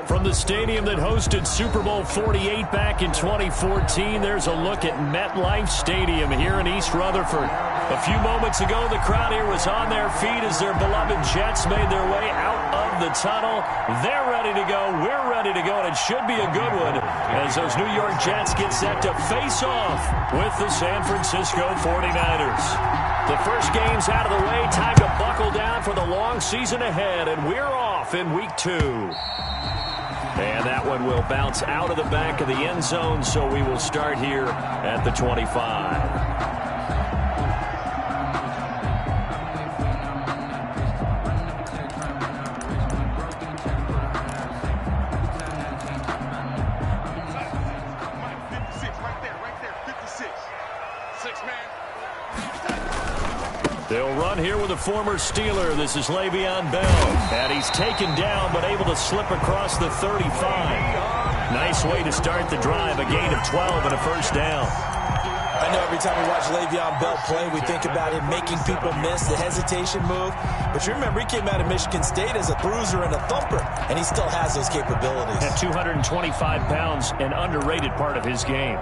From the stadium that hosted Super Bowl 48 back in 2014, there's a look at MetLife Stadium here in East Rutherford. A few moments ago, the crowd here was on their feet as their beloved Jets made their way out of the tunnel. They're ready to go. We're ready to go, and it should be a good one as those New York Jets get set to face off with the San Francisco 49ers. The first game's out of the way. Time to buckle down for the long season ahead, and we're off in Week 2. And that one will bounce out of the back of the end zone, so we will start here at the 25. They'll run here with a former Steeler. This is Le'Veon Bell. And he's taken down but able to slip across the 35. Nice way to start the drive. A gain of 12 and a first down. I know every time we watch Le'Veon Bell play, we think about him making people miss the hesitation move. But you remember, he came out of Michigan State as a bruiser and a thumper, and he still has those capabilities. At 225 pounds, an underrated part of his game.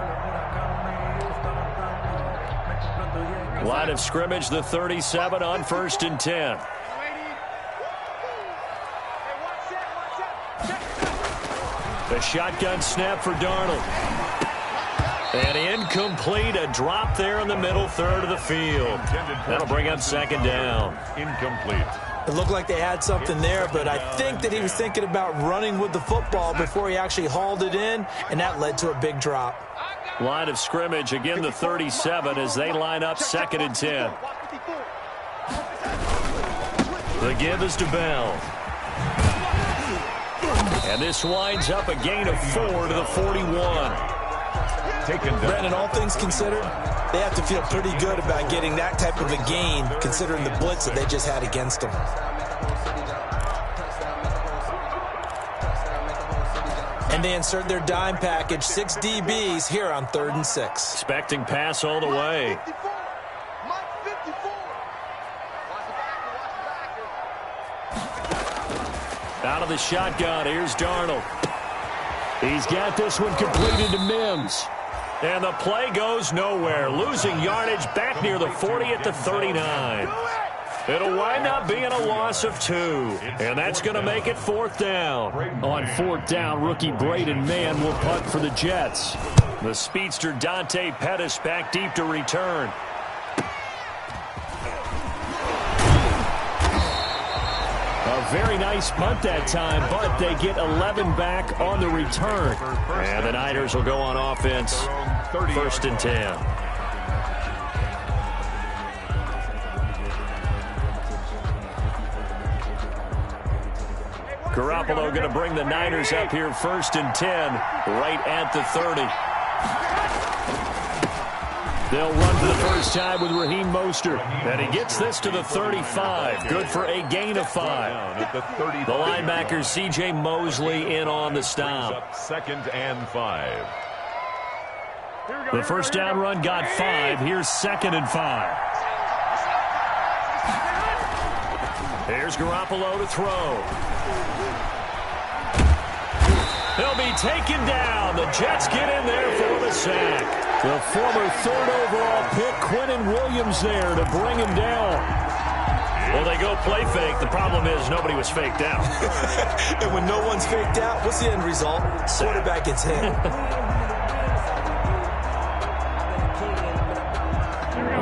Line of scrimmage, the 37 on 1st and 10. The shotgun snap for Darnold. And incomplete, a drop there in the middle third of the field. That'll bring up second down. Incomplete. It looked like they had something there, but I think that he was thinking about running with the football before he actually hauled it in, and that led to a big drop. Line of scrimmage, again the 37 as they line up 2nd and 10. The give is to Bell. And this winds up a gain of 4 to the 41. Brandon, all things considered, they have to feel pretty good about getting that type of a gain considering the blitz that they just had against them. And they insert their dime package, 6 DBs here on 3rd and 6. Expecting pass all the way. Out of the shotgun, here's Darnold. He's got this one completed to Mims. And the play goes nowhere. Losing yardage back near the 40 at the 39. It'll wind up being a loss of 2. And that's going to make it 4th down. On 4th down, rookie Braden Mann will punt for the Jets. The speedster Dante Pettis back deep to return. A very nice punt that time, but they get 11 back on the return. And the Niners will go on offense, 1st and 10. Garoppolo going to bring the Niners up here 1st and 10, right at the 30. They'll run for the first time with Raheem Mostert. And he gets this to the 35. Good for a gain of 5. The linebacker C.J. Mosley in on the stop. 2nd and 5. The first down run got 5. Here's 2nd and 5. Here's Garoppolo to throw. They'll be taken down. The Jets get in there for the sack. The former 3rd overall pick, Quinnen Williams, there to bring him down. Well, they go play fake. The problem is nobody was faked out. And when no one's faked out, what's the end result? Quarterback gets hit.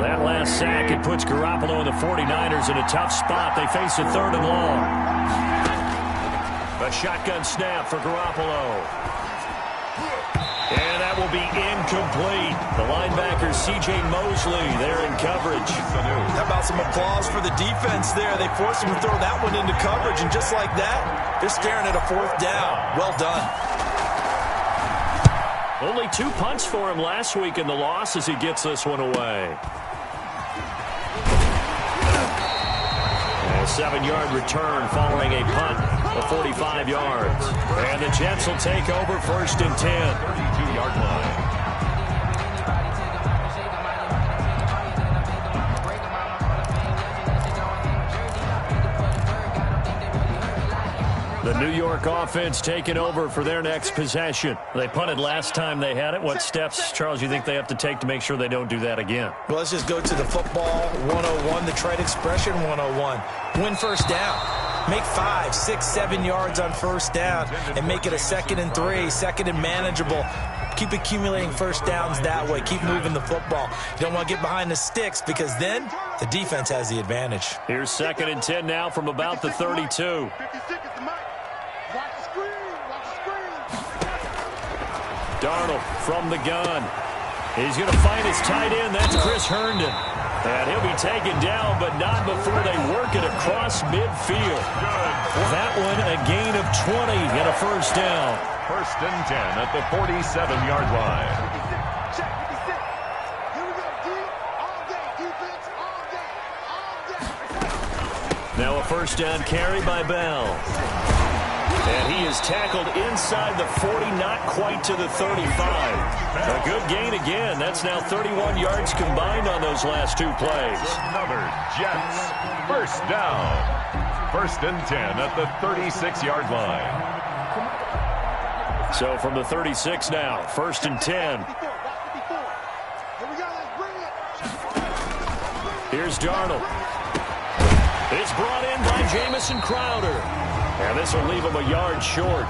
That last sack, it puts Garoppolo and the 49ers in a tough spot. They face a 3rd and long. A shotgun snap for Garoppolo. And that will be incomplete. The linebacker, C.J. Mosley, there in coverage. How about some applause for the defense there? They forced him to throw that one into coverage, and just like that, they're staring at a 4th down. Well done. Only 2 punts for him last week in the loss as he gets this one away. A 7-yard return following a punt of 45 yards. And the Jets will take over 1st and 10. 32-yard line. The New York offense taking over for their next possession. They punted last time they had it. What steps, Charles, you think they have to take to make sure they don't do that again? Well, let's just go to the football 101, the trite expression 101. Win first down. Make 5, 6, 7 yards on first down and make it a 2nd and 3, 2nd and manageable. Keep accumulating first downs that way. Keep moving the football. You don't want to get behind the sticks because then the defense has the advantage. Here's 2nd and 10 now from about the 32. Darnold from the gun. He's going to find his tight end. That's Chris Herndon. And he'll be taken down, but not before they work it across midfield. That one a gain of 20 and a first down. 1st and 10 at the 47-yard line. Now a first down carry by Bell. And he is tackled inside the 40, not quite to the 35. A good gain again. That's now 31 yards combined on those last 2 plays. Another Jets. First down. 1st and 10 at the 36-yard line. So from the 36 now, 1st and 10. Here's Darnold. It's brought in by Jamison Crowder. And this will leave him a yard short.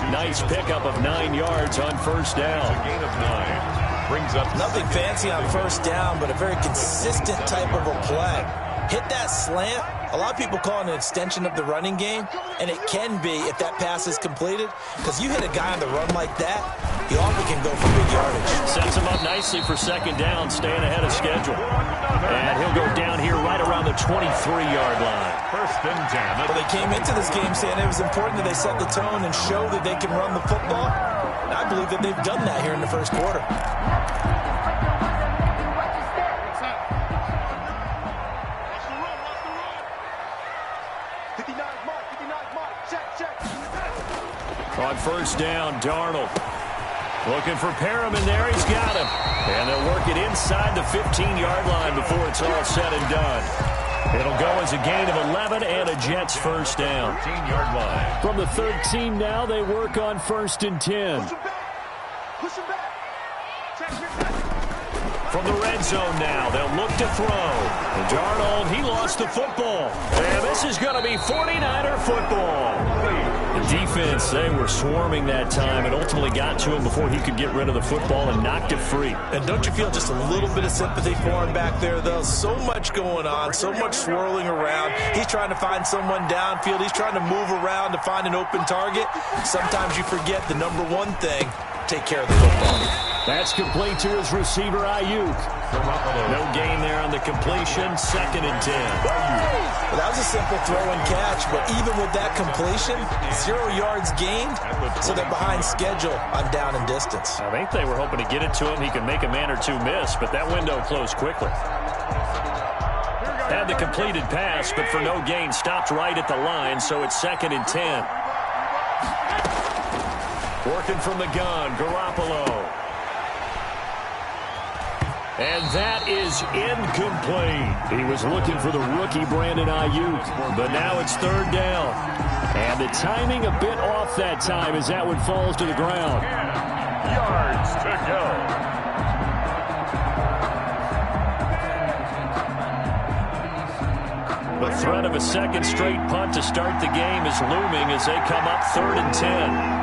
Nice pickup of 9 yards on first down. A gain of 9. Brings up nothing fancy on first down, but a very consistent type of a play. Hit that slant. A lot of people call it an extension of the running game, and it can be if that pass is completed, because you hit a guy on the run like that, he often can go for big yardage. Sets him up nicely for 2nd down, staying ahead of schedule. And he'll go down here right around the 23-yard line. 1st and 10. Well, they came into this game saying it was important that they set the tone and show that they can run the football. And I believe that they've done that here in the first quarter. On first down, Darnold looking for Perriman there. He's got him. And they'll work it inside the 15-yard line before it's all said and done. It'll go as a gain of 11 and a Jets first down. 13-yard line. From the 13 now, they work on 1st and 10. Push him back. From the red zone now, they'll look to throw. And Darnold, he lost the football. And this is going to be 49er football. The defense, they were swarming that time and ultimately got to him before he could get rid of the football and knocked it free. And don't you feel just a little bit of sympathy for him back there, though? So much going on, so much swirling around. He's trying to find someone downfield. He's trying to move around to find an open target. Sometimes you forget the number one thing, take care of the football. That's complete to his receiver, Ayuk. No gain there on the completion, 2nd and 10. Well, that was a simple throw and catch, but even with that completion, 0 yards gained, so they're behind schedule on down and distance. I think they were hoping to get it to him. He could make a man or two miss, but that window closed quickly. Had the completed pass, but for no gain, stopped right at the line, so it's 2nd and 10. Working from the gun, Garoppolo. And that is incomplete. He was looking for the rookie Brandon Ayuk, but now it's 3rd down. And the timing a bit off that time as that one falls to the ground. 10 yards to go. The threat of a 2nd straight punt to start the game is looming as they come up 3rd and 10.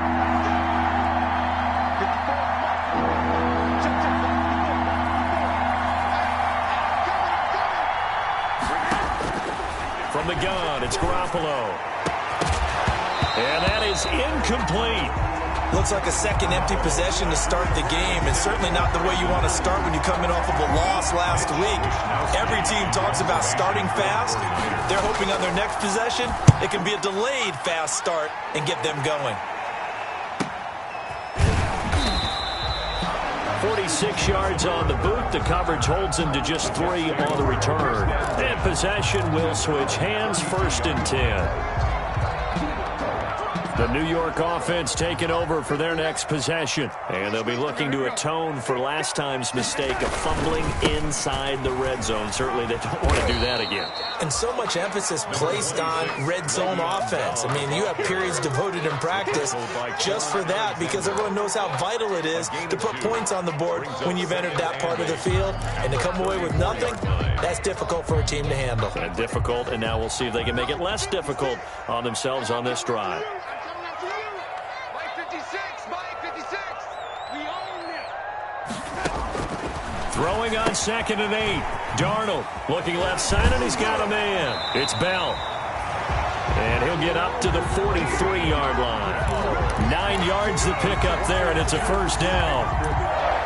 From the gun, it's Garoppolo. And that is incomplete. Looks like a second empty possession to start the game, and certainly not the way you want to start when you come in off of a loss last week. Every team talks about starting fast. They're hoping on their next possession, it can be a delayed fast start and get them going. 46 yards on the boot. The coverage holds him to just 3 on the return. And possession will switch hands, 1st and 10. The New York offense taking over for their next possession. And they'll be looking to atone for last time's mistake of fumbling inside the red zone. Certainly they don't want to do that again. And so much emphasis placed on red zone offense. I mean, you have periods devoted in practice just for that because everyone knows how vital it is to put points on the board when you've entered that part of the field. And to come away with nothing, that's difficult for a team to handle. And difficult, and now we'll see if they can make it less difficult on themselves on this drive. Throwing on 2nd and 8. Darnold looking left side, and he's got a man. It's Bell. And he'll get up to the 43-yard line. 9 yards to pick up there, and it's a first down.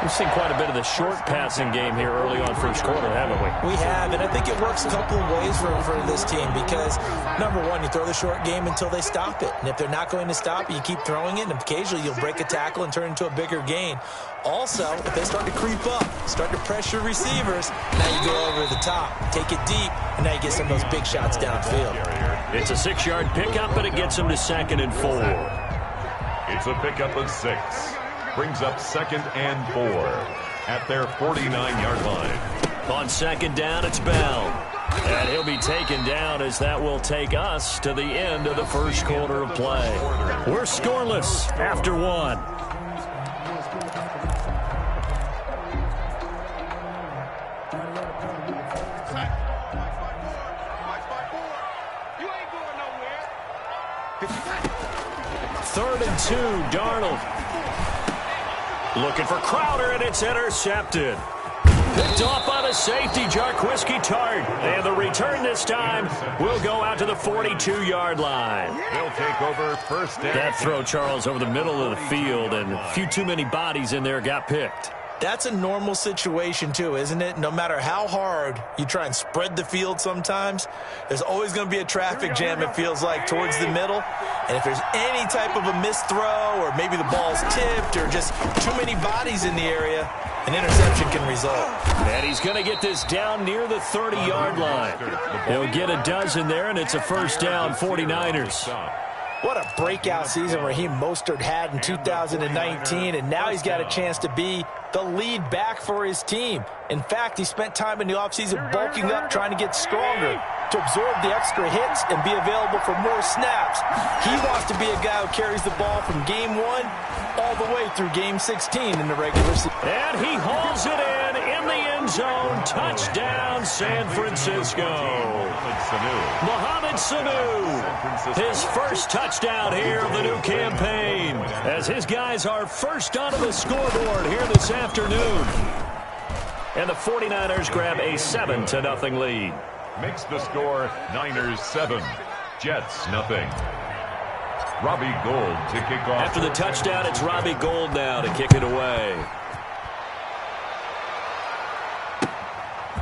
We've seen quite a bit of the short passing game here early on first quarter, haven't we? We have, and I think it works a couple of ways for this team because, number one, you throw the short game until they stop it. And if they're not going to stop it, you keep throwing it, and occasionally you'll break a tackle and turn it into a bigger gain. Also, if they start to creep up, start to pressure receivers, now you go over the top, take it deep, and now you get some of those big shots downfield. It's a 6-yard pickup, and it gets them to 2nd and 4. It's a pickup of 6. Brings up 2nd and 4 at their 49-yard line. On 2nd down, it's Bell. And he'll be taken down as that will take us to the end of the first quarter of play. We're scoreless after 1. Third and 2, Darnold. Looking for Crowder, and it's intercepted. Picked off by the safety, Jarquiski Tart. And the return this time will go out to the 42-yard line. He'll take over first down. That throw, Charles, over the middle of the field, and a few too many bodies in there got picked. That's a normal situation, too, isn't it? No matter how hard you try and spread the field sometimes, there's always going to be a traffic jam, it feels like, towards the middle. And if there's any type of a missed throw or maybe the ball's tipped or just too many bodies in the area, an interception can result. And he's going to get this down near the 30-yard line. He'll get a dozen there, and it's a first down, 49ers. What a breakout season Raheem Mostert had in 2019, and now he's got a chance to be the lead back for his team. In fact, he spent time in the offseason bulking up, trying to get stronger to absorb the extra hits and be available for more snaps. He wants to be a guy who carries the ball from game 1 all the way through game 16 in the regular season. And he hauls it in the end zone. Touchdown, San Francisco. Mohamed Sanu, his first touchdown here of the new campaign, as his guys are first onto the scoreboard here this afternoon. And the 49ers grab a 7-0 lead. Makes the score Niners 7, Jets nothing. Robbie Gould to kick off. After the touchdown, it's Robbie Gould now to kick it away.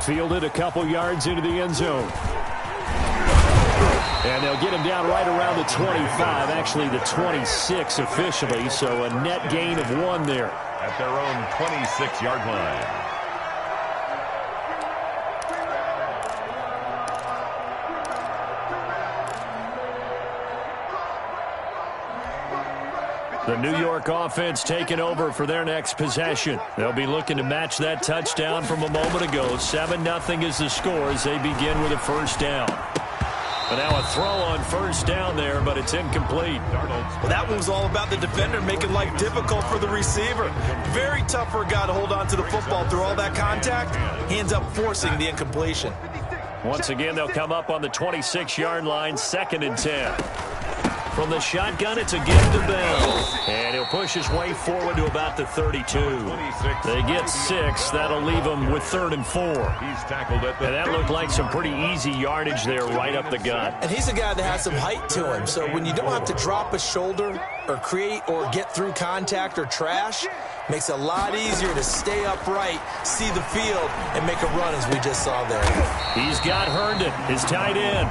Fielded a couple yards into the end zone. And they'll get him down right around the 25, actually the 26 officially, so a net gain of 1 there. At their own 26-yard line. The New York offense taking over for their next possession. They'll be looking to match that touchdown from a moment ago. 7-0 is the score as they begin with a first down. But now a throw on first down there, but it's incomplete. Well, that one was all about the defender making life difficult for the receiver. Very tough for a guy to hold on to the football through all that contact. He ends up forcing the incompletion. Once again, they'll come up on the 26-yard line, 2nd and 10. From the shotgun, it's a give to Bell. And he'll push his way forward to about the 32. They get 6. That'll leave them with 3rd and 4. He's tackled at the and that looked like some pretty easy yardage there right up the gut. And he's a guy that has some height to him. So when you don't have to drop a shoulder or create or get through contact or trash, makes it a lot easier to stay upright, see the field, and make a run as we just saw there. He's got Herndon, his tight end.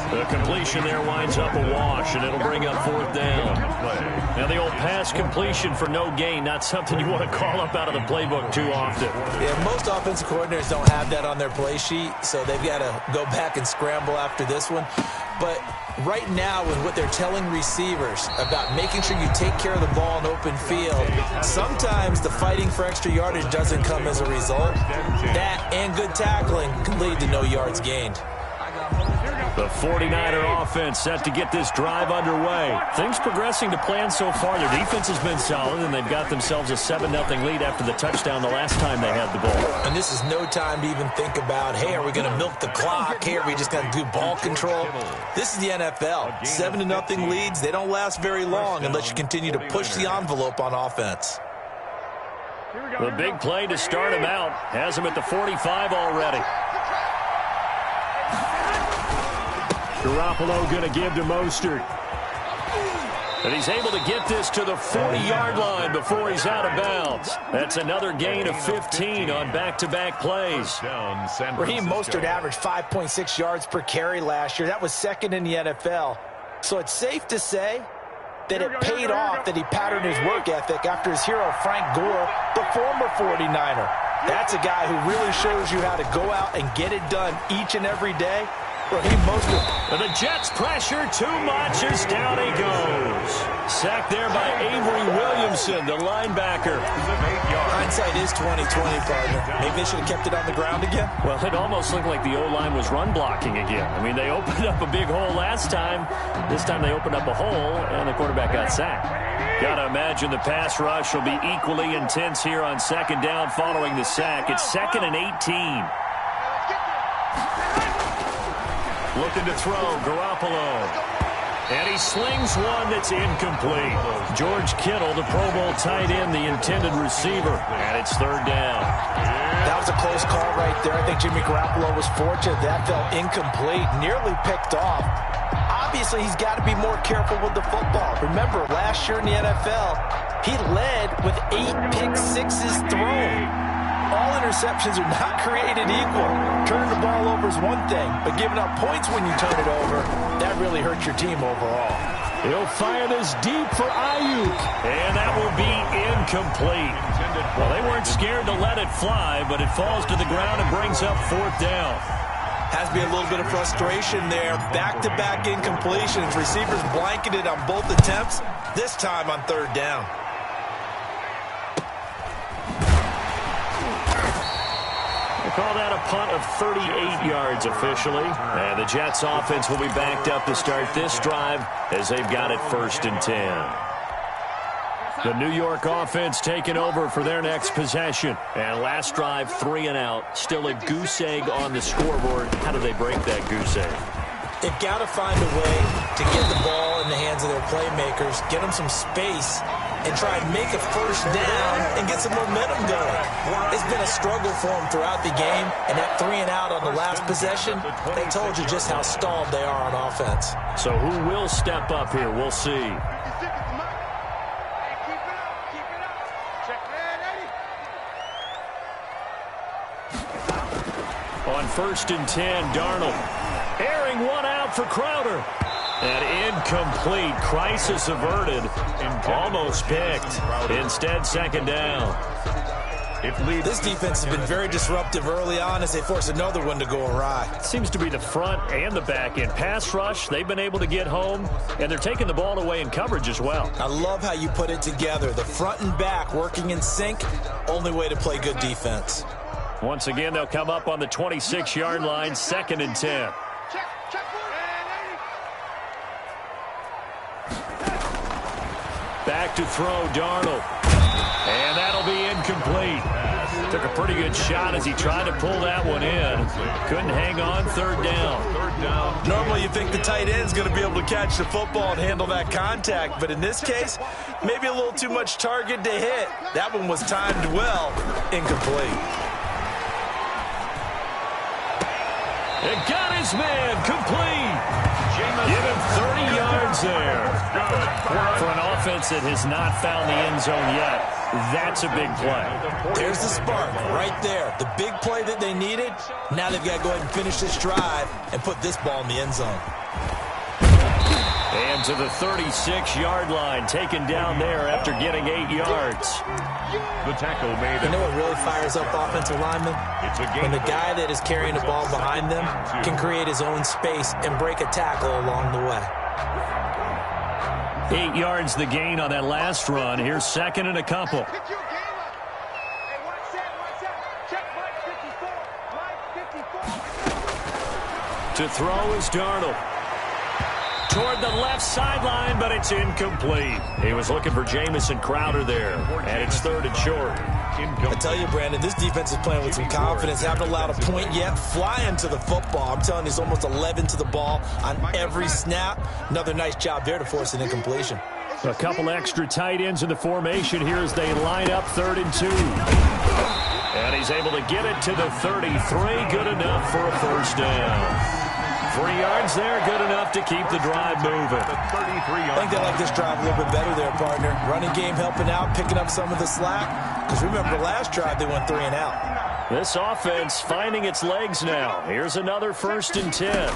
The completion there winds up a wash, and it'll bring up 4th down. Now the old pass completion for no gain, not something you want to call up out of the playbook too often. Yeah, most offensive coordinators don't have that on their play sheet, so they've got to go back and scramble after this one. But right now with what they're telling receivers about making sure you take care of the ball in open field, sometimes the fighting for extra yardage doesn't come as a result. That and good tackling can lead to no yards gained. The 49er offense set to get this drive underway. Things progressing to plan so far. Their defense has been solid, and they've got themselves a 7-0 lead after the touchdown the last time they had the ball. And this is no time to even think about, hey, are we going to milk the clock? Hey, are we just going to do ball control? This is the NFL. 7-0 leads, they don't last very long unless you continue to push the envelope on offense. The big play to start him out has him at the 45 already. Garoppolo going to give to Mostert. And he's able to get this to the 40-yard line before he's out of bounds. That's another gain of 15 on back-to-back plays. Raheem Mostert averaged 5.6 yards per carry last year. That was second in the NFL. So it's safe to say that it paid off that he patterned his work ethic after his hero Frank Gore, the former 49er. That's a guy who really shows you how to go out and get it done each and every day. Raheem Mostert. And the Jets pressure too much as down he goes. Sacked there by Avery Williamson, the linebacker. Hindsight is 20/20, partner. Maybe they should have kept it on the ground again. Well, it almost looked like the O-line was run blocking again. I mean, they opened up a big hole last time. This time they opened up a hole, and the quarterback got sacked. Got to imagine the pass rush will be equally intense here on second down following the sack. It's 2nd and 18. Looking to throw, Garoppolo. And he slings one that's incomplete. George Kittle, the Pro Bowl tight end, the intended receiver. And it's 3rd down. That was a close call right there. I think Jimmy Garoppolo was fortunate. That fell incomplete, nearly picked off. Obviously, he's got to be more careful with the football. Remember, last year in the NFL, he led with 8 pick sixes thrown. All interceptions are not created equal. Turning the ball over is one thing, but giving up points when you turn it over, that really hurts your team overall. He'll fire this deep for Ayuk. And that will be incomplete. Well, they weren't scared to let it fly, but it falls to the ground and brings up 4th down. Has to be a little bit of frustration there. Back-to-back incompletions. Receivers blanketed on both attempts, this time on 3rd down. Call that a punt of 38 yards officially. And the Jets offense will be backed up to start this drive as they've got it 1st and 10. The New York offense taking over for their next possession. And last drive, 3 and out. Still a goose egg on the scoreboard. How do they break that goose egg? They've got to find a way to get the ball in the hands of their playmakers, get them some space, and try and make a 1st down and get some momentum going. It's been a struggle for them throughout the game, and that 3 and out on the last possession, they told you just how stalled they are on offense. So who will step up here? We'll see. On 1st and 10, Darnold. Airing one out for Crowder. And incomplete. Crisis averted. Almost picked. Instead, 2nd down. This defense has been very disruptive early on as they force another one to go awry. Seems to be the front and the back end. Pass rush, they've been able to get home, and they're taking the ball away in coverage as well. I love how you put it together. The front and back working in sync. Only way to play good defense. Once again, they'll come up on the 26-yard line, 2nd and 10. Back to throw, Darnold. And that'll be incomplete. Took a pretty good shot as he tried to pull that one in. Couldn't hang on, 3rd down. Normally you think the tight end's going to be able to catch the football and handle that contact, but in this case, maybe a little too much target to hit. That one was timed well, incomplete. It got his man, complete. Give him 30 yards there. For an offense that has not found the end zone yet, that's a big play. There's the spark right there. The big play that they needed. Now they've got to go ahead and finish this drive and put this ball in the end zone. And And to the 36-yard line, taken down there after getting 8 yards. The tackle made. You know what really fires up offensive linemen? When the guy that is carrying the ball behind them can create his own space and break a tackle along the way. 8 yards the gain on that last run. Here's second and a couple. To throw is Darnold. Toward the left sideline, but it's incomplete. He was looking for Jamison Crowder there, and it's third and short. I tell you, Brandon, this defense is playing with some confidence. Haven't allowed a point yet. Flying to the football. I'm telling you, it's almost 11 to the ball on every snap. Another nice job there to force an incompletion. A couple extra tight ends in the formation here as they line up 3rd and 2. And he's able to get it to the 33. Good enough for a first down. 3 yards there, good enough to keep the drive moving. I think they like this drive a little bit better there, partner. Running game helping out, picking up some of the slack. Because remember, last drive they went 3 and out. This offense finding its legs now. Here's another 1st and 10.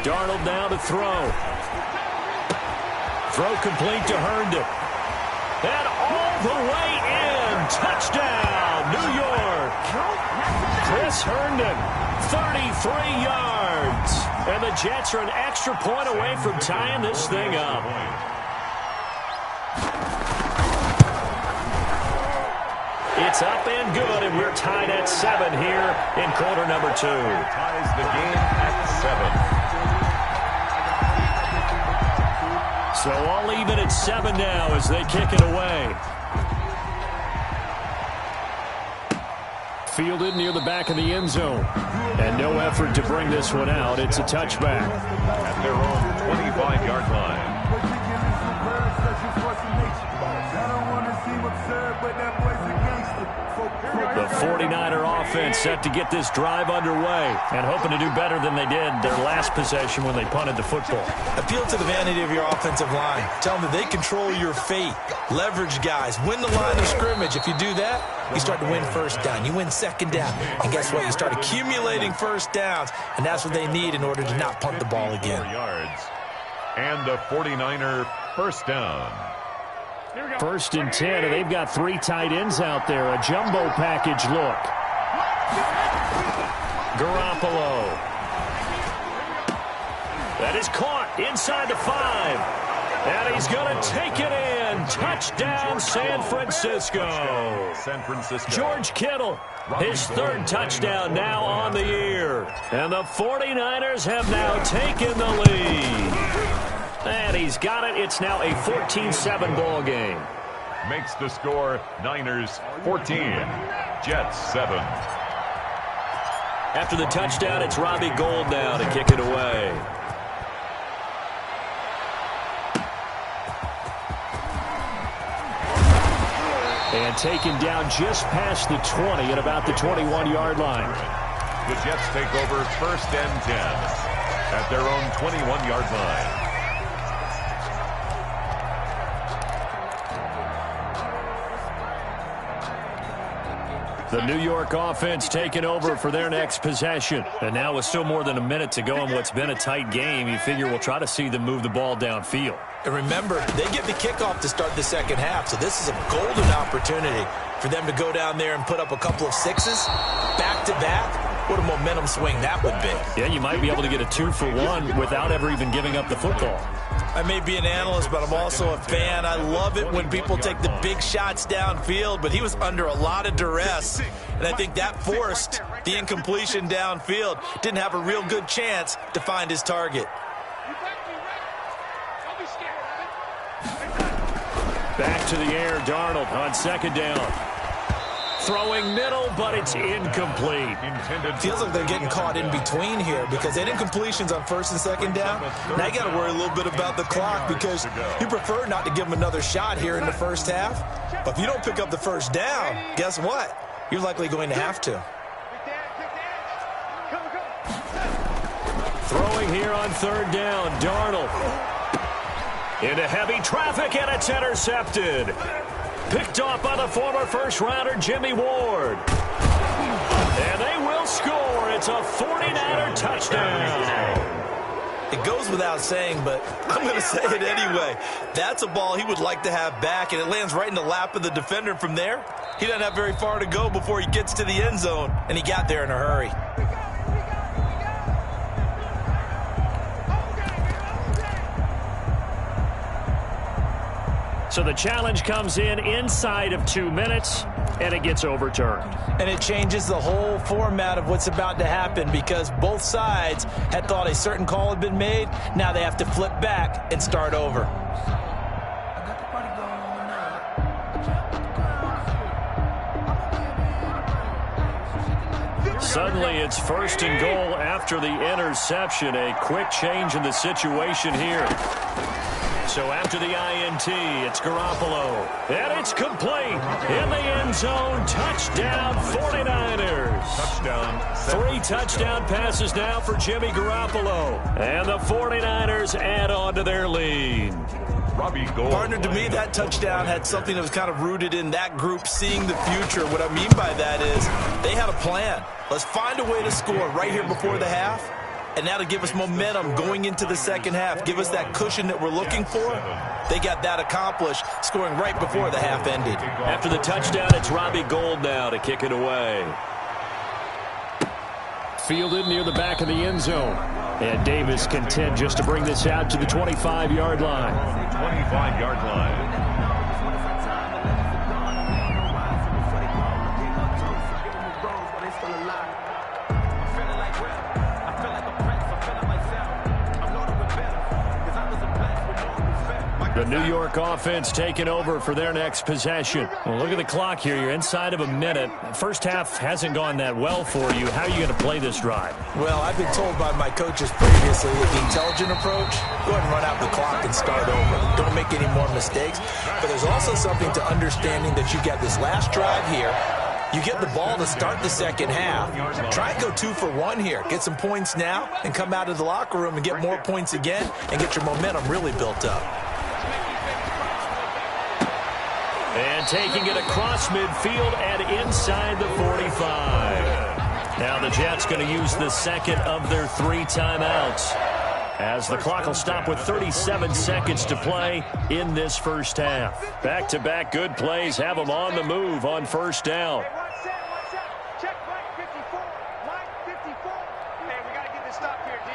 Darnold now to throw. Throw complete to Herndon. And all the way in. Touchdown, New York. Chris Herndon, 33 yards. And the Jets are an extra point away from tying this thing up. It's up and good, and we're tied at 7 here in quarter number 2. Ties the game at 7. So all even at 7 now as they kick it away. Fielded near the back of the end zone. And no effort to bring this one out. It's a touchback. At their own 25-yard line. The 49er offense set to get this drive underway and hoping to do better than they did their last possession when they punted the football. Appeal to the vanity of your offensive line. Tell them that they control your fate. Leverage guys. Win the line of scrimmage. If you do that, you start to win first down. You win second down. And guess what? You start accumulating first downs. And that's what they need in order to not punt the ball again. 4 yards. And a 49er first down. 1st and 10, and they've got 3 tight ends out there. A jumbo package look. Garoppolo. That is caught inside the 5. And he's going to take it in. Touchdown, San Francisco. George Kittle, his 3rd touchdown now on the year. And the 49ers have now taken the lead. And he's got it. It's now a 14-7 ball game. Makes the score Niners 14, Jets 7. After the touchdown, it's Robbie Gould now to kick it away. And taken down just past the 20 at about the 21-yard line. The Jets take over 1st and 10 at their own 21-yard line. The New York offense taking over for their next possession. And now with still more than a minute to go in what's been a tight game, you figure we'll try to see them move the ball downfield. And remember, they get the kickoff to start the second half, so this is a golden opportunity for them to go down there and put up a couple of 6s back-to-back. What a momentum swing that would be. Yeah, you might be able to get a 2-for-1 without ever even giving up the football. I may be an analyst, but I'm also a fan. I love it when people take the big shots downfield, but he was under a lot of duress, and I think that forced the incompletion downfield. Didn't have a real good chance to find his target. Back to the air, Darnold on 2nd down. Throwing middle, but it's incomplete. Feels like they're getting caught in between here because they had incompletions on 1st and 2nd down. Now you got to worry a little bit about the clock because you prefer not to give them another shot here in the first half. But if you don't pick up the first down, guess what? You're likely going to have to. Throwing here on 3rd down, Darnold. Into heavy traffic, and it's intercepted. Picked off by the former first-rounder Jimmy Ward. And they will score. It's a 49er touchdown. It goes without saying, but I'm going to say it anyway. That's a ball he would like to have back, and it lands right in the lap of the defender. From there, he doesn't have very far to go before he gets to the end zone, and he got there in a hurry. So the challenge comes in inside of 2 minutes, and it gets overturned. And it changes the whole format of what's about to happen because both sides had thought a certain call had been made. Now they have to flip back and start over. Suddenly it's 1st and goal after the interception. A quick change in the situation here. So after the INT, it's Garoppolo. And it's complete. In the end zone, touchdown 49ers. Touchdown. 3 touchdown passes now for Jimmy Garoppolo. And the 49ers add on to their lead. Robbie Gould. Partner, to me, that touchdown had something that was kind of rooted in that group seeing the future. What I mean by that is they had a plan. Let's find a way to score right here before the half. And that'll give us momentum going into the second half. Give us that cushion that we're looking for. They got that accomplished, scoring right before the half ended. After the touchdown, it's Robbie Gould now to kick it away. Fielded near the back of the end zone. And Davis content just to bring this out to the 25-yard line. 25-yard line. The New York offense taking over for their next possession. Well, look at the clock here. You're inside of a minute. First half hasn't gone that well for you. How are you going to play this drive? Well, I've been told by my coaches previously with the intelligent approach, go ahead and run out the clock and start over. Don't make any more mistakes. But there's also something to understanding that you got this last drive here. You get the ball to start the second half. Try and go 2 for 1 here. Get some points now and come out of the locker room and get more points again and get your momentum really built up. And taking it across midfield and inside the 45. Now the Jets going to use the second of their 3 timeouts, as the clock will stop with 37 seconds to play in this first half. Back-to-back good plays have them on the move on first down. Check line 54. Line 54. Hey, we got to get this stop here, D.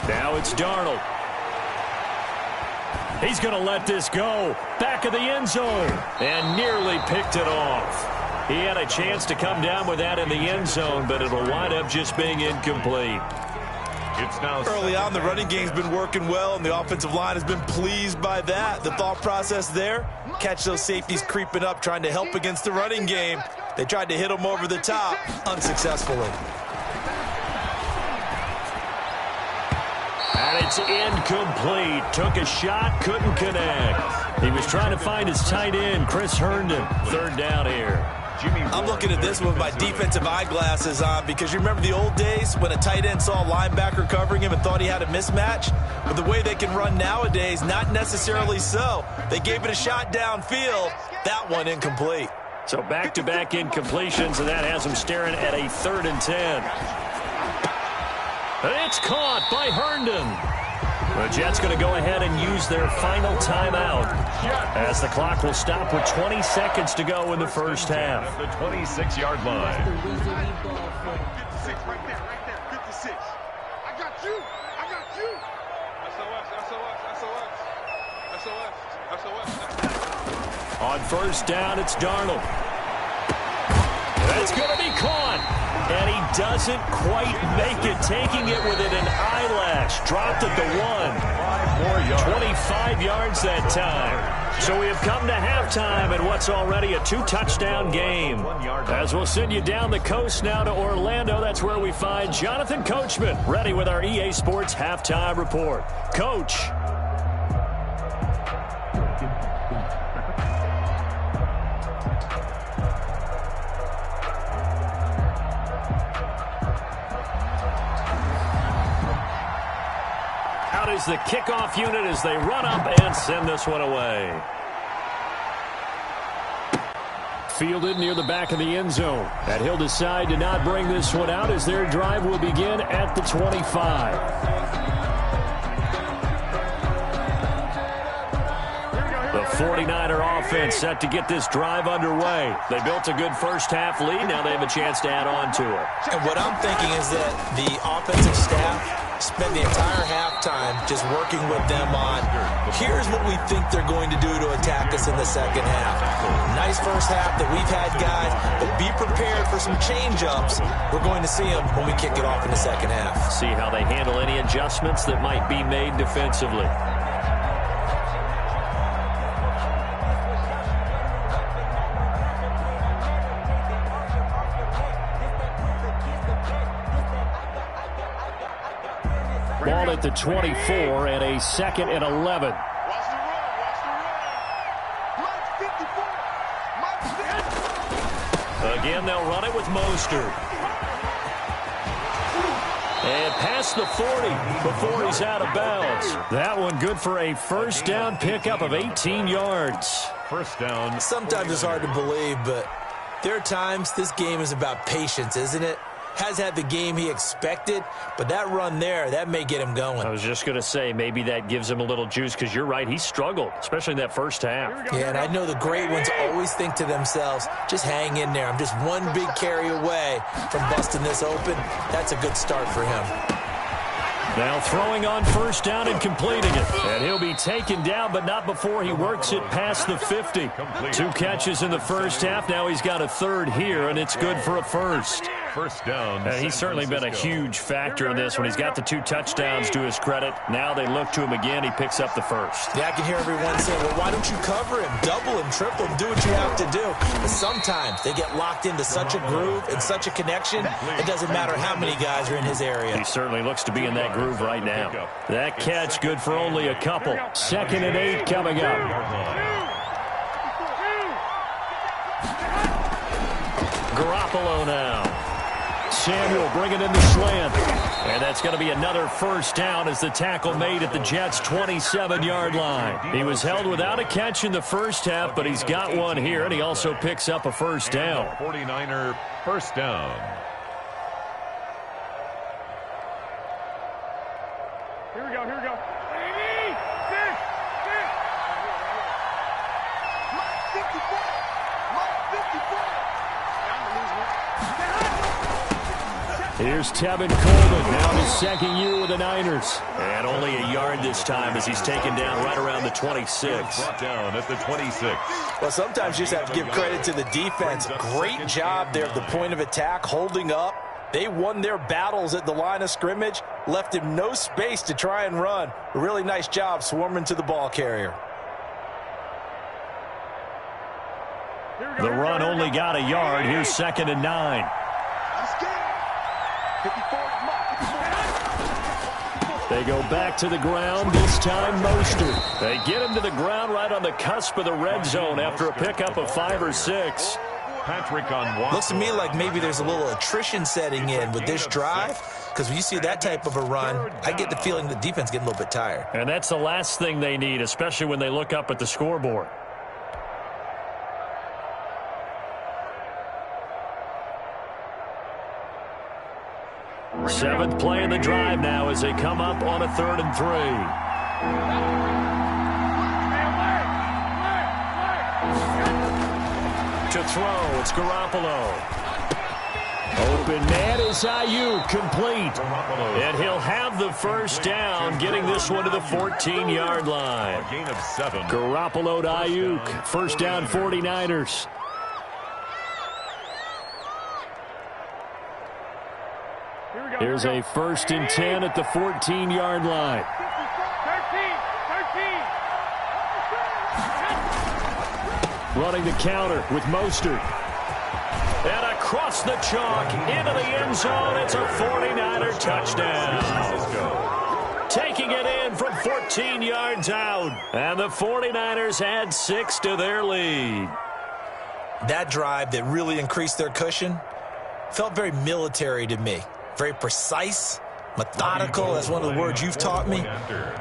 Now it's Darnold. He's going to let this go. Back of the end zone. And nearly picked it off. He had a chance to come down with that in the end zone, but it'll wind up just being incomplete. It's now early on, the running game's been working well, and the offensive line has been pleased by that. The thought process there, catch those safeties creeping up, trying to help against the running game. They tried to hit them over the top, unsuccessfully. And it's incomplete. Took a shot, couldn't connect. He was trying to find his tight end, Chris Herndon. Third down here. I'm looking at this with my defensive eyeglasses on because you remember the old days when a tight end saw a linebacker covering him and thought he had a mismatch? But the way they can run nowadays, not necessarily so. They gave it a shot downfield. That one incomplete. So back-to-back incompletions, and that has him staring at a 3rd and 10. It's caught by Herndon. The Jets going to go ahead and use their final timeout as the clock will stop with 20 seconds to go in the first half. At the 26-yard line. 56 right there, 56. I got you. SOS. On first down, it's Darnold. That's going to be caught. And he doesn't quite make it, taking it within an eyelash. Dropped at the 1. 25 yards that time. So we have come to halftime in what's already a 2-touchdown game. As we'll send you down the coast now to Orlando, that's where we find Jonathan Coachman, ready with our EA Sports Halftime Report. Coach. Is the kickoff unit as they run up and send this one away. fielded near the back of the end zone. And he'll decide to not bring this one out as their drive will begin at the 25. The 49er offense set to get this drive underway. They built a good first-half lead. Now they have a chance to add on to it. And what I'm thinking is that the offensive staff spent the entire halftime just working with them on, here's what we think they're going to do to attack us in the second half. Nice first half that we've had, guys, but be prepared for some change-ups. We're going to see them when we kick it off in the second half. See how they handle any adjustments that might be made defensively. Ball at the 24 and a 2nd and 11. Again, they'll run it with Mostert. And past the 40 before he's out of bounds. That one good for a first down pickup of 18 yards. First down. Sometimes it's hard to believe, but there are times this game is about patience, isn't it? Has had the game he expected, but that run there, that may get him going. I was just going to say, maybe that gives him a little juice, because you're right, he struggled, especially in that first half. Yeah, and I know the great ones always think to themselves, just hang in there. I'm just one big carry away from busting this open. That's a good start for him. Now throwing on first down and completing it. And he'll be taken down, but not before he works it past the 50. 2 catches in the first half. Now he's got a third here, and it's good for a first. First down. And he's certainly been a huge factor in this when he's got the 2 touchdowns to his credit. Now they look to him again. He picks up the first. Yeah, I can hear everyone saying, well, why don't you cover him, double him, triple him, do what you have to do. But sometimes they get locked into such a groove and such a connection, it doesn't matter how many guys are in his area. He certainly looks to be in that groove right now. That catch good for only a couple. 2nd and 8 coming up. Garoppolo now. Samuel bringing in the slant. And that's going to be another first down as the tackle made at the Jets' 27-yard line. He was held without a catch in the first half, but he's got one here, and he also picks up a first down. 49er first down. Here we go. Here's Tevin Coleman, now in his 2nd year with the Niners. And only a yard this time as he's taken down right around the 26. Brought down at the 26. Well, sometimes you just have to give credit to the defense. Great job there at the point of attack, holding up. They won their battles at the line of scrimmage, left him no space to try and run. A really nice job swarming to the ball carrier. The run only got a yard. Here's 2nd and 9. They go back to the ground, this time Mostert. They get him to the ground right on the cusp of the red zone after a pickup of 5 or 6. Patrick on one. Looks to me like maybe there's a little attrition setting in with this drive, because when you see that type of a run, I get the feeling the defense getting a little bit tired. And that's the last thing they need, especially when they look up at the scoreboard. Seventh play in the drive now as they come up on a 3rd and 3. To throw, it's Garoppolo. Open man is Ayuk, complete. And he'll have the first down, getting this one to the 14-yard line. A gain of 7. Garoppolo to Ayuk, first down 49ers. Here's a 1st and 10 at the 14-yard line. 13. Running the counter with Mostert. And across the chalk, into the end zone. It's a 49er touchdown. Taking it in from 14 yards out. And the 49ers add 6 to their lead. That drive that really increased their cushion felt very military to me. Very precise, Methodical, that's one of the words you've taught me.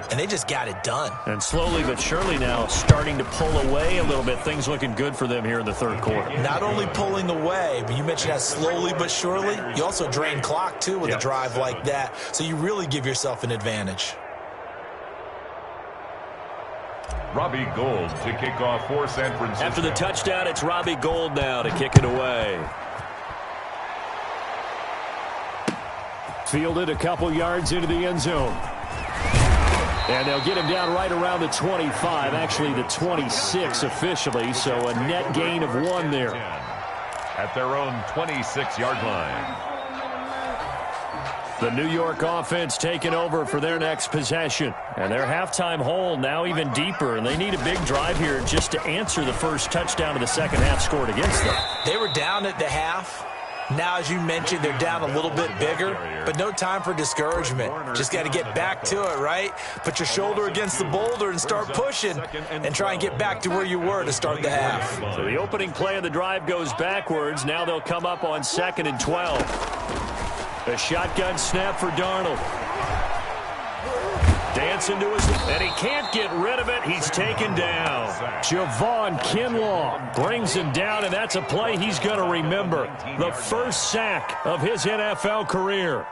And they just got it done. And slowly but surely now starting to pull away a little bit. Things looking good for them here in the third quarter. Not only pulling away, but you mentioned that slowly but surely. You also drain clock, too, with a drive like that. So you really give yourself an advantage. Robbie Gould to kick off for San Francisco. After the touchdown, it's Robbie Gould now to kick it away. Fielded a couple yards into the end zone. And they'll get him down right around the 25, actually the 26 officially, so a net gain of 1 there. At their own 26-yard line. The New York offense taking over for their next possession. And their halftime hole now even deeper, and they need a big drive here just to answer the first touchdown of the second half scored against them. They were down at the half. Now, as you mentioned, they're down a little bit bigger, but no time for discouragement. Just got to get back to it, right? Put your shoulder against the boulder and start pushing and try and get back to where you were to start the half. So the opening play of the drive goes backwards. Now they'll come up on 2nd and 12. A shotgun snap for Darnold. Dancing to his, and he can't get rid of it. He's taken down. Javon Kinlaw brings him down, and that's a play he's going to remember. The first sack of his NFL career.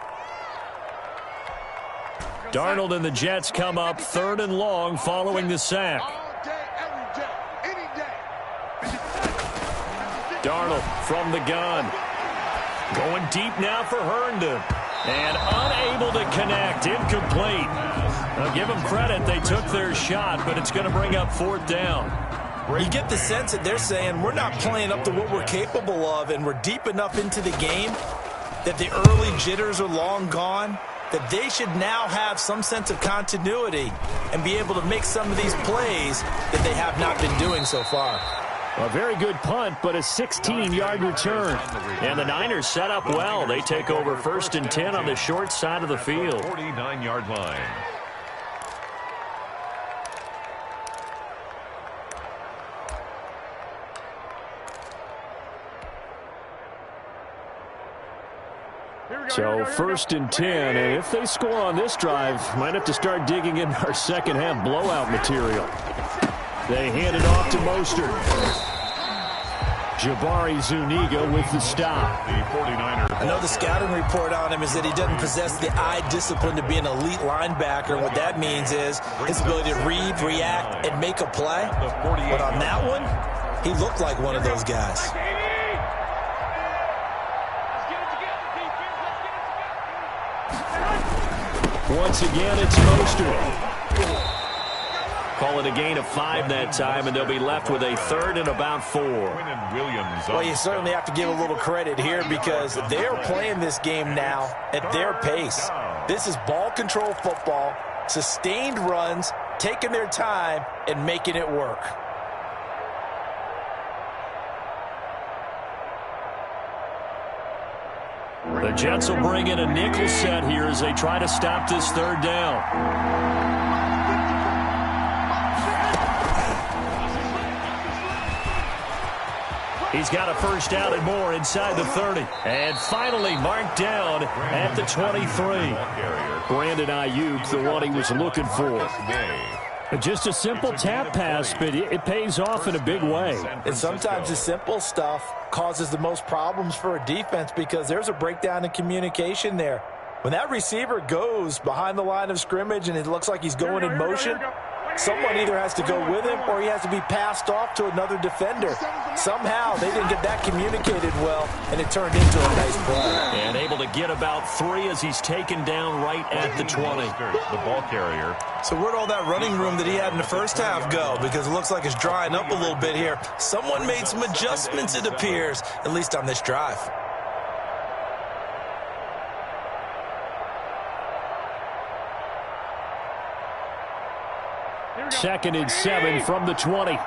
Darnold and the Jets come up 3rd and long following the sack. Darnold from the gun. Going deep now for Herndon. And unable to connect. Incomplete. I'll give them credit. They took their shot, but it's going to bring up 4th down. You get the sense that they're saying we're not playing up to what we're capable of, and we're deep enough into the game that the early jitters are long gone, that they should now have some sense of continuity and be able to make some of these plays that they have not been doing so far. A very good punt, but a 16-yard return. And the Niners set up well. They take over 1st and 10 on the short side of the field. 49-yard line. So 1st and 10, and if they score on this drive, might have to start digging in our second half blowout material. They hand it off to Mostert. Jabari Zuniga with the stop. The 49ers. I know the scouting report on him is that he doesn't possess the eye discipline to be an elite linebacker. What that means is his ability to read, react, and make a play. But on that one, he looked like one of those guys. Once again, it's Mostert. Call it a gain of 5 that time, and they'll be left with a 3rd and about 4. Well, you certainly have to give a little credit here because they're playing this game now at their pace. This is ball control football, sustained runs, taking their time, and making it work. The Jets will bring in a nickel set here as they try to stop this 3rd down. He's got a first down and more inside the 30. And finally marked down at the 23. Brandon Ayuk, the one he was looking for. Just a simple tap pass, but it pays off in a big way. And sometimes the simple stuff causes the most problems for a defense because there's a breakdown in communication there. When that receiver goes behind the line of scrimmage and it looks like he's going in motion, someone either has to go with him or he has to be passed off to another defender. Somehow they didn't get that communicated well, and it turned into a nice play. And able to get about 3 as he's taken down right at the 20. The ball carrier. So where'd all that running room that he had in the first half go? Because it looks like it's drying up a little bit here. Someone made some adjustments, it appears, at least on this drive. Second and 7 from the 20.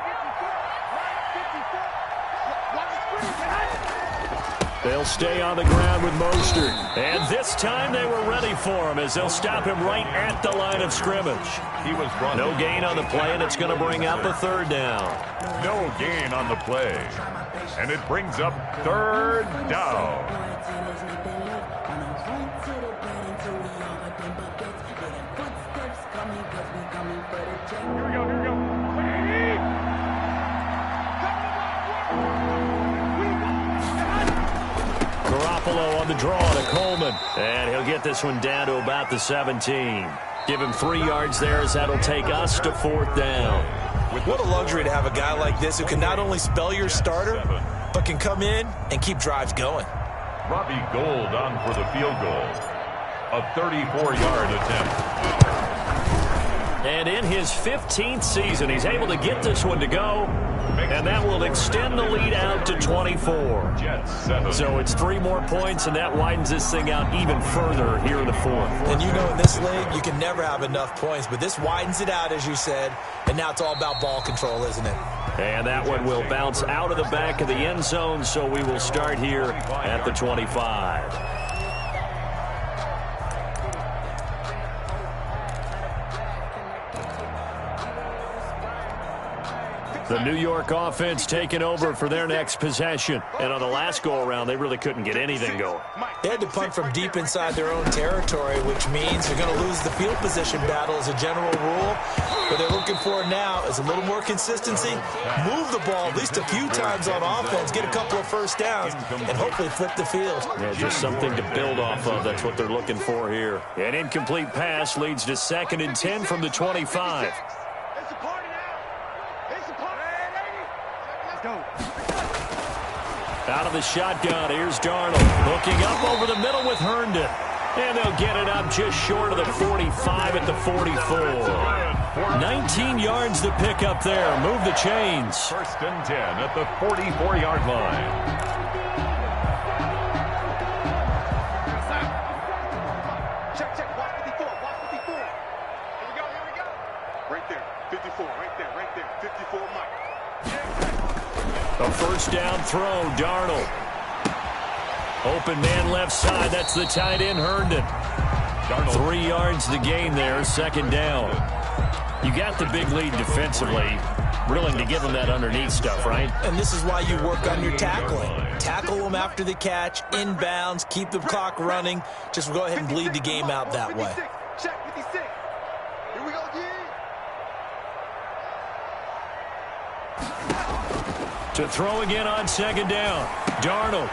They'll stay on the ground with Mostert. And this time they were ready for him as they'll stop him right at the line of scrimmage. He was running. No gain on the play, and it's going to bring up a 3rd down. No gain on the play. And it brings up 3rd down. Garoppolo on the draw to Coleman. And he'll get this one down to about the 17. Give him 3 yards there as that'll take us to 4th down. What a luxury to have a guy like this who can not only spell your starter, but can come in and keep drives going. Robbie Gould on for the field goal. A 34-yard attempt. And in his 15th season, he's able to get this one to go. And that will extend the lead out to 24. Jets 7. So it's 3 more points, and that widens this thing out even further here in the 4th. And you know in this league, you can never have enough points. But this widens it out, as you said. And now it's all about ball control, isn't it? And that one will bounce out of the back of the end zone, so we will start here at the 25. The New York offense taking over for their next possession. And on the last go-around, they really couldn't get anything going. They had to punt from deep inside their own territory, which means they're going to lose the field position battle as a general rule. What they're looking for now is a little more consistency, move the ball at least a few times on offense, get a couple of first downs, and hopefully flip the field. Yeah, just something to build off of. That's what they're looking for here. An incomplete pass leads to 2nd and 10 from the 25. Out of the shotgun, here's Darnold. Hooking up over the middle with Herndon. And they'll get it up just short of the 45 at the 44. 19 yards to pick up there. Move the chains. 1st and 10 at the 44-yard line. Check. Watch 54. Here we go. Right there. 54. Right there. 54, Mike. A first down throw, Darnold. Open man left side. That's the tight end, Herndon. Darnold. 3 yards to gain there, 2nd down. You got the big lead defensively. Willing to give them that underneath stuff, right? And this is why you work on your tackling. Tackle them after the catch, inbounds, keep the clock running. Just go ahead and bleed the game out that way. Check 56. Here we go again. To throw again on 2nd down. Darnold.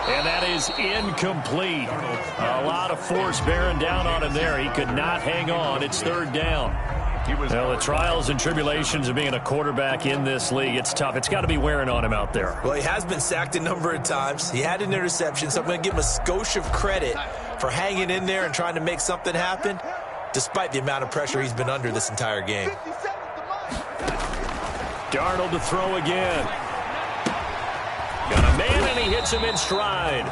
And that is incomplete. A lot of force bearing down on him there. He could not hang on. It's 3rd down. Well, the trials and tribulations of being a quarterback in this league, it's tough. It's got to be wearing on him out there. Well, he has been sacked a number of times. He had an interception, so I'm going to give him a skosh of credit for hanging in there and trying to make something happen, despite the amount of pressure he's been under this entire game. Darnold to throw again. Got a man, and he hits him in stride.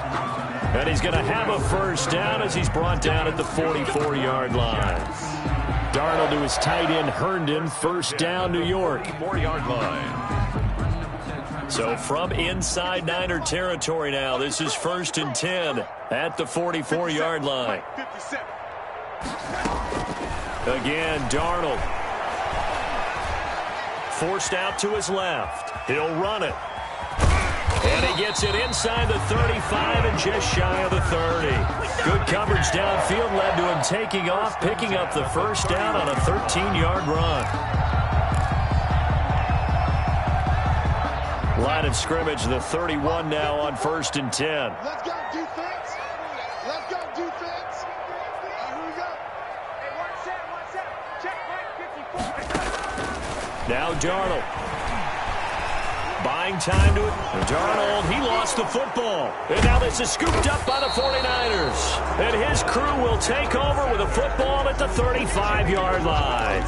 And he's going to have a first down as he's brought down at the 44-yard line. Darnold to his tight end, Herndon. 1st down, New York. 4-yard line. So from inside Niner territory now, this is 1st and 10 at the 44-yard line. Again, Darnold. Forced out to his left. He'll run it. And he gets it inside the 35 and just shy of the 30. Good coverage downfield led to him taking off, picking up the first down on a 13-yard run. Line of scrimmage, the 31 now on 1st and 10. Let's go defense. Here we go. Hey, one set. Check right 54. Now Darnold. Buying time to it. Darnold, he lost the football. And now this is scooped up by the 49ers. And his crew will take over with a football at the 35-yard line.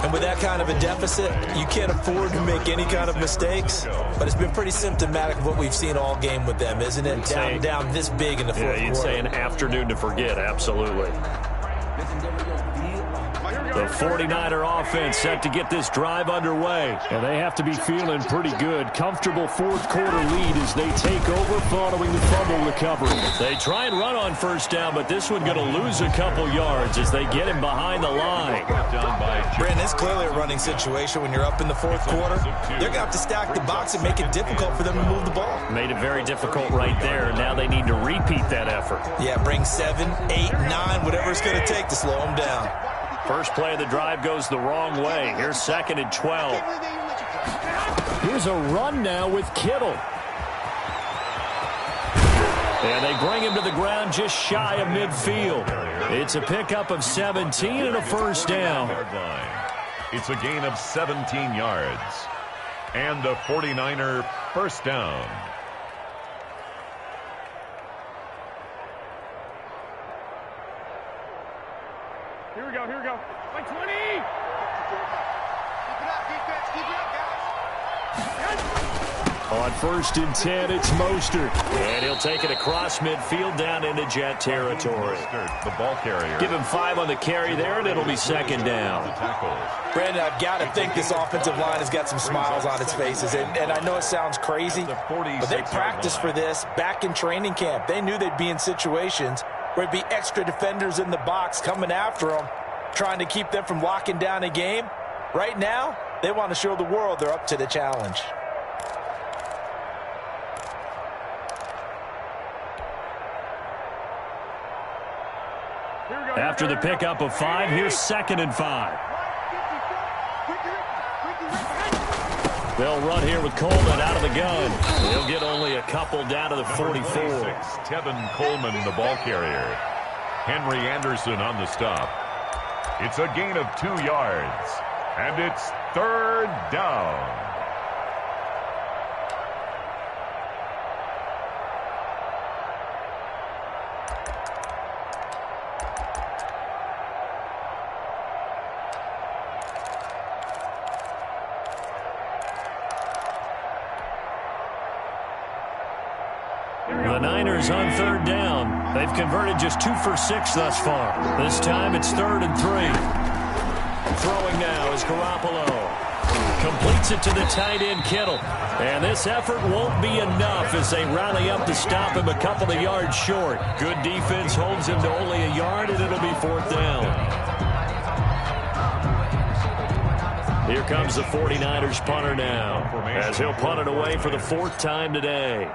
And with that kind of a deficit, you can't afford to make any kind of mistakes. But it's been pretty symptomatic of what we've seen all game with them, isn't it? Down this big in the fourth quarter. Yeah, you'd say an afternoon to forget, absolutely. The The 49er offense set to get this drive underway. And they have to be feeling pretty good. Comfortable fourth-quarter lead as they take over following the fumble recovery. They try and run on first down, but this one going to lose a couple yards as they get him behind the line. Brandon, it's clearly a running situation when you're up in the fourth quarter. They're going to have to stack the box and make it difficult for them to move the ball. Made it very difficult right there. Now they need to repeat that effort. Yeah, bring 7, 8, 9, whatever it's going to take to slow them down. First play of the drive goes the wrong way. Here's 2nd and 12. Here's a run now with Kittle. And they bring him to the ground just shy of midfield. It's a pickup of 17 and a first down. It's a gain of 17 yards. And a 49er first down. Here we go. Like 20. Keep it up, defense. Keep it up, guys. On 1st and 10, it's Mostert. And he'll take it across midfield down into Jet territory. The ball carrier. Give him 5 on the carry there, and it'll be 2nd down. Brandon, I've got to think this offensive line has got some smiles on its faces. And I know it sounds crazy, but they practiced for this back in training camp. They knew they'd be in situations where it'd be extra defenders in the box coming after them, trying to keep them from locking down a game. Right now, they want to show the world they're up to the challenge. After the pickup of 5, here's 2nd and 5. They'll run here with Coleman out of the gun. He'll get only a couple down to the 44. Tevin Coleman, the ball carrier. Henry Anderson on the stop. It's a gain of 2 yards. And it's 3rd down. The Niners on 3rd down. They've converted just 2 for 6 thus far. This time it's 3rd and 3. Throwing now is Garoppolo. Completes it to the tight end, Kittle. And this effort won't be enough as they rally up to stop him a couple of yards short. Good defense holds him to only a yard, and it'll be 4th down. Here comes the 49ers punter now, as he'll punt it away for the 4th time today.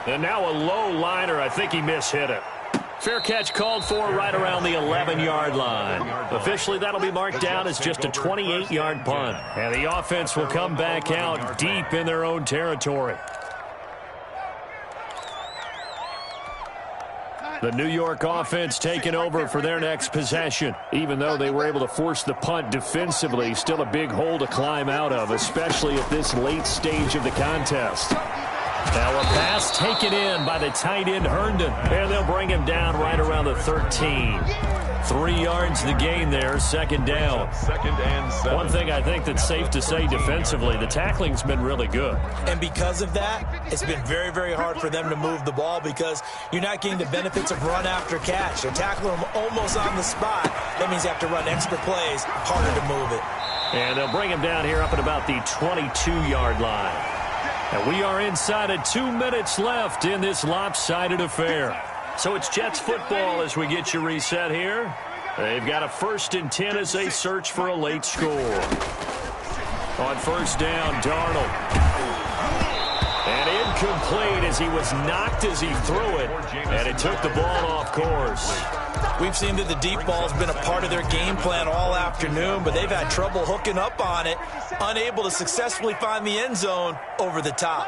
And now a low liner. I think he mishit it. Fair catch called for right around the 11-yard line. Officially, that'll be marked down as just a 28-yard punt. And the offense will come back out deep in their own territory. The New York offense taking over for their next possession. Even though they were able to force the punt defensively, still a big hole to climb out of, especially at this late stage of the contest. Now a pass taken in by the tight end Herndon, and they'll bring him down right around the 13. 3 yards the gain there, 2nd down. 2nd and 7. One thing I think that's safe to say defensively, the tackling's been really good. And because of that, it's been very, very hard for them to move the ball because you're not getting the benefits of run after catch. They're tackling them almost on the spot. That means you have to run extra plays, harder to move it. And they'll bring him down here up at about the 22-yard line. And we are inside of 2 minutes left in this lopsided affair. So it's Jets football as we get you reset here. They've got a 1st and 10 as they search for a late score. On 1st down, Darnold. And incomplete as he was knocked as he threw it. And it took the ball off course. We've seen that the deep ball has been a part of their game plan all afternoon, but they've had trouble hooking up on it, unable to successfully find the end zone over the top.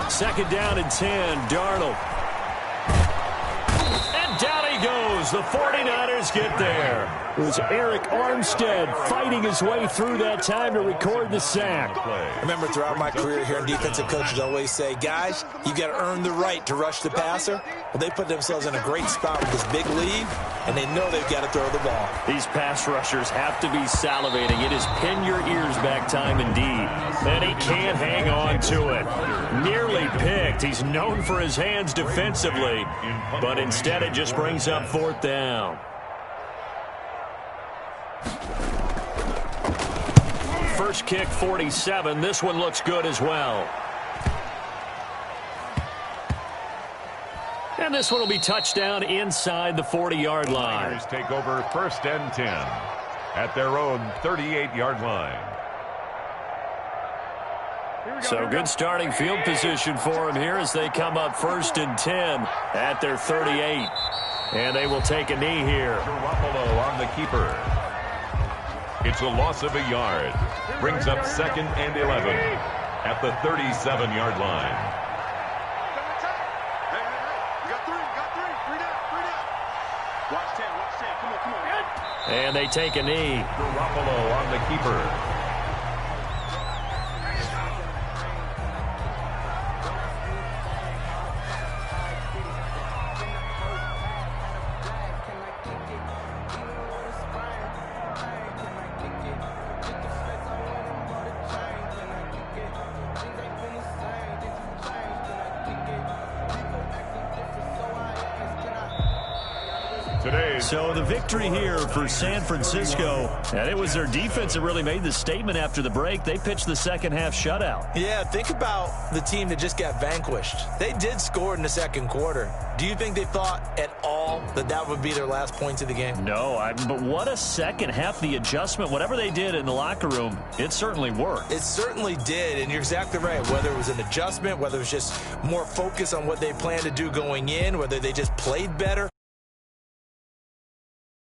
2nd down and 10, Darnold. And down he goes as the 49ers get there. It was Eric Armstead fighting his way through that time to record the sack. I remember throughout my career hearing defensive coaches always say, guys, you got to earn the right to rush the passer. Well, they put themselves in a great spot with this big lead, and they know they've got to throw the ball. These pass rushers have to be salivating. It is pin your ears back time indeed. And he can't hang on to it. Nearly picked. He's known for his hands defensively, but instead it just brings up 4th down. First kick, 47. This one looks good as well. And this one will be touchdown inside the 40-yard line. Niners take over 1st and 10 at their own 38-yard line. So good starting field position for them here as they come up 1st and 10 at their 38. And they will take a knee here. Garoppolo on the keeper. It's a loss of a yard. Brings up 2nd and 11 at the 37-yard line. And they take a knee. Garoppolo on the keeper. So the victory here for San Francisco. And it was their defense that really made the statement after the break. They pitched the second half shutout. Yeah, think about the team that just got vanquished. They did score in the second quarter. Do you think they thought at all that that would be their last points of the game? No, but what a second half. The adjustment, whatever they did in the locker room, it certainly worked. It certainly did, and you're exactly right. Whether it was an adjustment, whether it was just more focus on what they planned to do going in, whether they just played better.